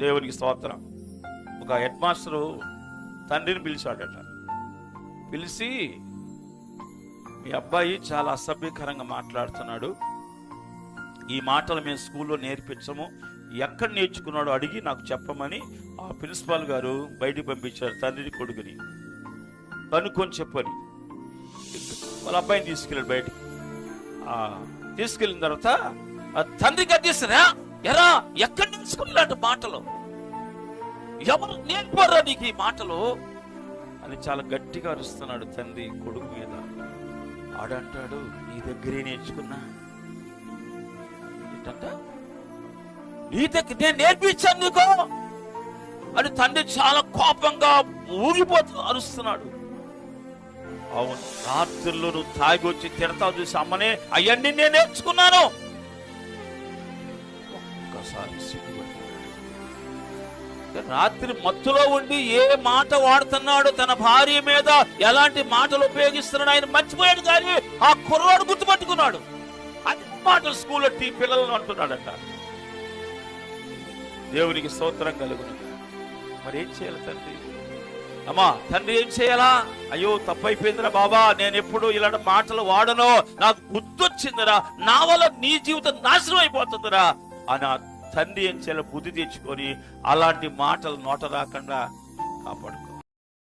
దేవునికి స్తోత్రం. ఒక హెడ్ మాస్టరు తండ్రిని పిలిచాడట. పిలిచి, మీ అబ్బాయి చాలా అసభ్యకరంగా మాట్లాడుతున్నాడు, ఈ మాటలు మేము స్కూల్లో నేర్పించము, ఎక్కడ నేర్చుకున్నాడో అడిగి నాకు చెప్పమని ఆ ప్రిన్సిపాల్ గారు బయటికి పంపించారు తండ్రిని కొడుకుని. కనుక్కొని చెప్పని వాళ్ళ అబ్బాయిని తీసుకెళ్ళాడు బయటికి. తీసుకెళ్ళిన తర్వాత తండ్రికి అడ్డిస్తారా, ఎరా ఎక్కడ నేర్చుకున్నాడు మాటలు, ఎవరు నేర్పారా నీకు ఈ మాటలు అని చాలా గట్టిగా అరుస్తున్నాడు తండ్రి కొడుకు మీద. ఆడంటాడు, నీ దగ్గరే నేర్చుకున్నా. ఏంటంట, నీ దగ్గర నేను నేర్పించాను నీకు అని తండ్రి చాలా కోపంగా ఊగిపోతూ అరుస్తున్నాడు. అవును, రాత్రుల్లో నువ్వు తాగి వచ్చి తిడతావు చూసి అమ్మనే అవన్నీ నేను నేర్చుకున్నాను. ఒక్కసారి రాత్రి మత్తులో ఉండి ఏ మాట వాడుతున్నాడు, తన భార్య మీద ఎలాంటి మాటలు ఉపయోగిస్తున్నాడు ఆయన మర్చిపోయాడు. కానీ ఆ కుర్రాడు గుర్తుపట్టుకున్నాడు. అది మాటలు స్కూల్లో పిల్లలను అంటున్నాడట. దేవునికి స్తోత్రం కలుగును. మరి ఏం చేయాలి తండ్రి? అమ్మా తండ్రి ఏం చేయాలా? అయ్యో తప్పైపోయిందిరా బాబా, నేను ఎప్పుడు ఇలాంటి మాటలు వాడనో, నాకు బుద్ధొచ్చిందిరా, నా వల్ల నీ జీవితం నాశనం అయిపోతుందిరా అని తండ్రి ఏం చేయాలి? బుద్ధి తెచ్చుకొని అలాంటి మాటలు నోట రాకుండా కాపాడు.